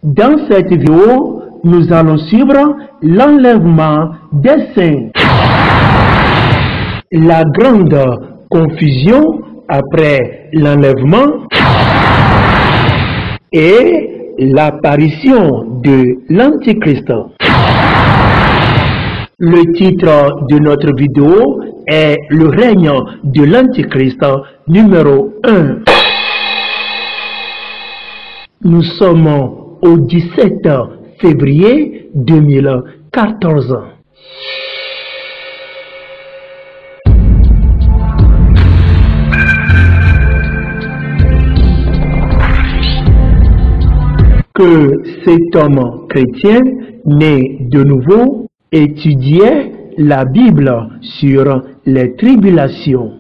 Dans cette vidéo, nous allons suivre l'enlèvement des saints. La grande confusion après l'enlèvement et l'apparition de l'Antichrist. Le titre de notre vidéo est le règne de l'Antichrist numéro 1. Nous sommes au 17 février 2014. Que cet homme chrétien, né de nouveau, étudiait la Bible sur les tribulations.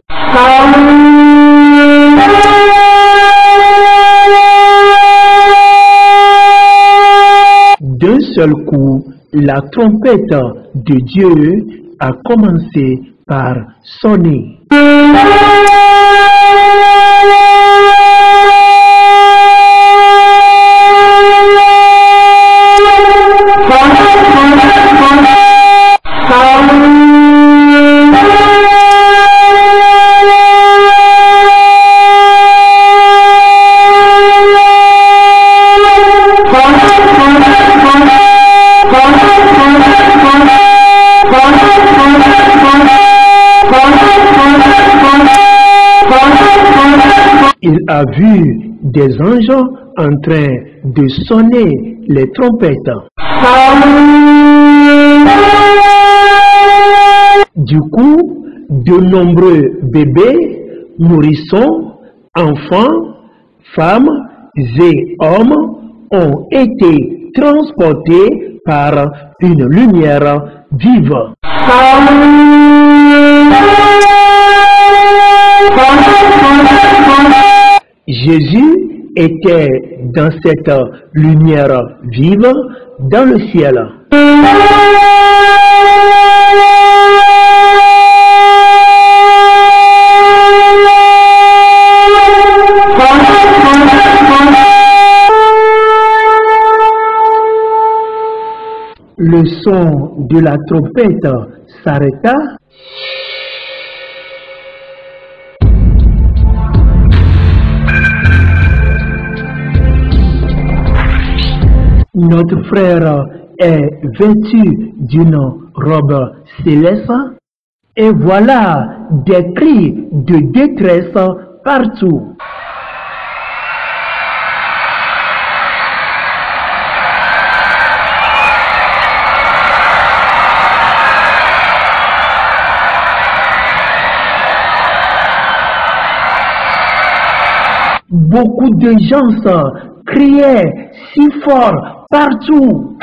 D'un seul coup, la trompette de Dieu a commencé par sonner. Il a vu des anges en train de sonner les trompettes. Du coup, de nombreux bébés, nourrissons, enfants, femmes et hommes ont été transportés par une lumière vive. Jésus était dans cette lumière vive dans le ciel. Le son de la trompette s'arrêta. Notre frère est vêtu d'une robe céleste et voilà des cris de détresse partout. Beaucoup de gens criaient si fort partout.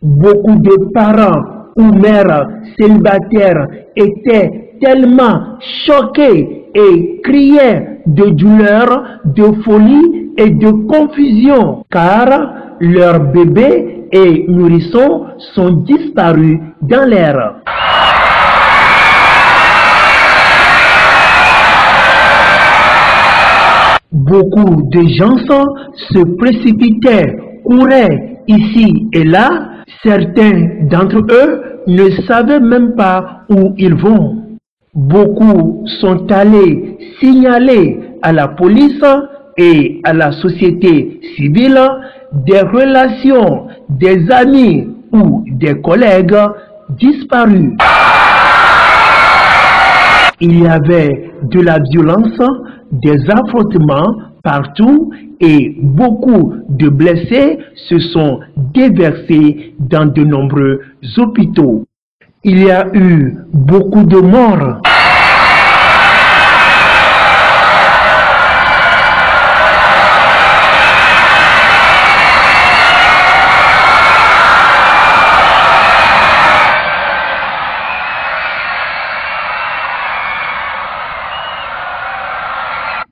Beaucoup de parents ou mères célibataires étaient tellement choqués et criaient de douleur, de folie et de confusion car leurs bébés et nourrissons sont disparus dans l'air. Beaucoup de gens se précipitaient, couraient ici et là. Certains d'entre eux ne savaient même pas où ils vont. Beaucoup sont allés signaler à la police et à la société civile des relations, des amis ou des collègues disparus. Il y avait de la violence, des affrontements partout et beaucoup de blessés se sont déversés dans de nombreux hôpitaux. Il y a eu beaucoup de morts.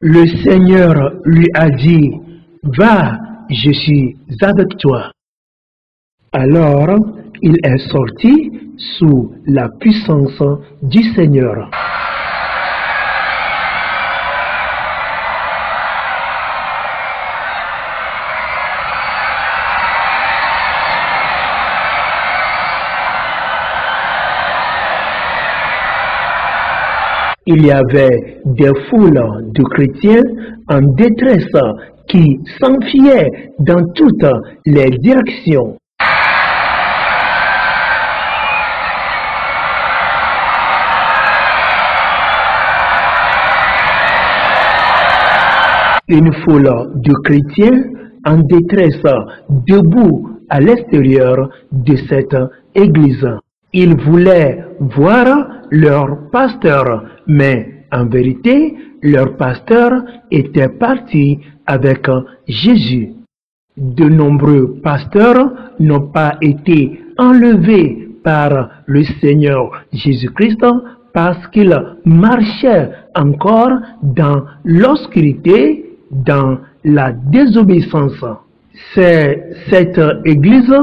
Le Seigneur lui a dit, « Va, je suis avec toi. » Alors, il est sorti sous la puissance du Seigneur. Il y avait des foules de chrétiens en détresse qui s'enfuyaient dans toutes les directions. Une foule de chrétiens en détresse debout à l'extérieur de cette église. Ils voulaient voir leur pasteur, mais en vérité, leur pasteur était parti avec Jésus. De nombreux pasteurs n'ont pas été enlevés par le Seigneur Jésus-Christ parce qu'ils marchaient encore dans l'obscurité, dans la désobéissance. C'est cette église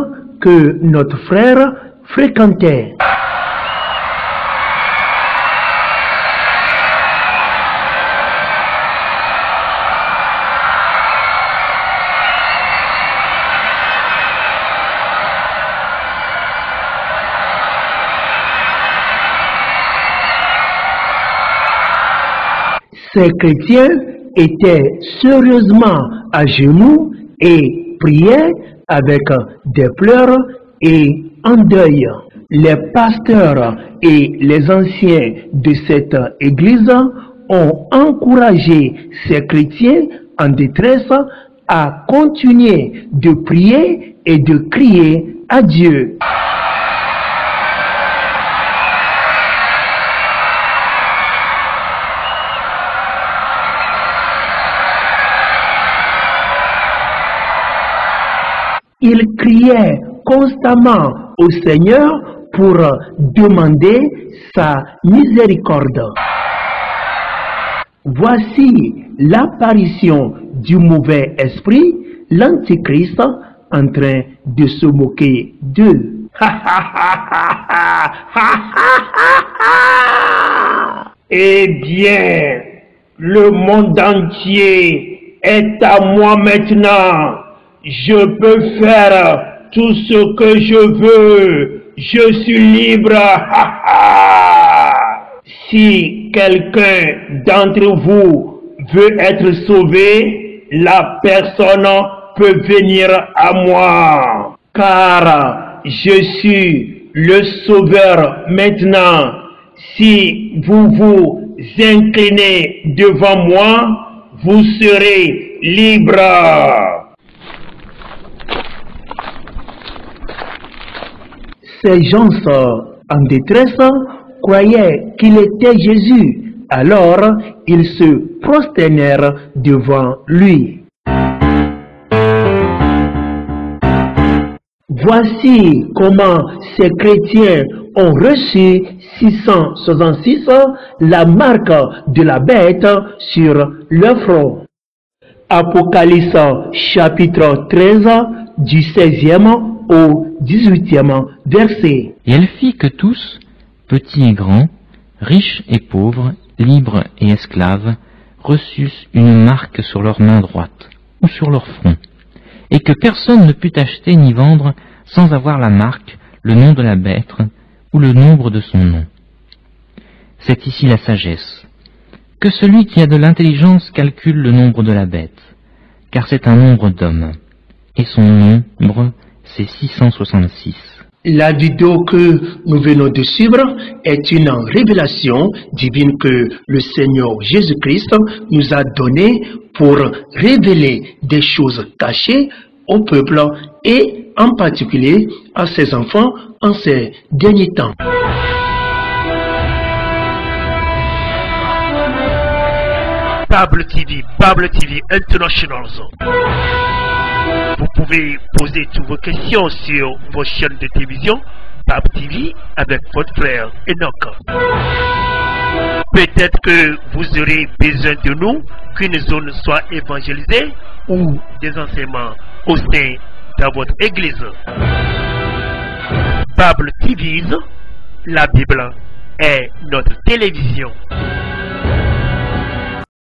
que notre frère fréquentait. Ces chrétiens étaient sérieusement à genoux et priaient avec des pleurs et en deuil. Les pasteurs et les anciens de cette église ont encouragé ces chrétiens en détresse à continuer de prier et de crier à Dieu. Ils criaient constamment au Seigneur pour demander sa miséricorde. Voici l'apparition du mauvais esprit, l'Antichrist, en train de se moquer d'eux. Eh bien, le monde entier est à moi maintenant. Je peux faire tout ce que je veux. Je suis libre. Si quelqu'un d'entre vous veut être sauvé, la personne peut venir à moi. Car je suis le sauveur maintenant. Si vous vous inclinez devant moi, vous serez libre. Ces gens en détresse croyaient qu'il était Jésus, alors ils se prosternèrent devant lui. Voici comment ces chrétiens ont reçu 666 la marque de la bête sur leur front. Apocalypse chapitre 13 du 16e au 18e verset. Et elle fit que tous, petits et grands, riches et pauvres, libres et esclaves, reçussent une marque sur leur main droite ou sur leur front, et que personne ne put acheter ni vendre sans avoir la marque, le nom de la bête ou le nombre de son nom. C'est ici la sagesse. Que celui qui a de l'intelligence calcule le nombre de la bête, car c'est un nombre d'hommes, et son nombre c'est 666. La vidéo que nous venons de suivre est une révélation divine que le Seigneur Jésus-Christ nous a donnée pour révéler des choses cachées au peuple et en particulier à ses enfants en ces derniers temps. Bible TV International. Vous pouvez poser toutes vos questions sur vos chaînes de télévision Bible TV avec votre frère Enoch. Peut-être que vous aurez besoin de nous, qu'une zone soit évangélisée ou des enseignements au sein de votre église. Bible TV, la Bible est notre télévision.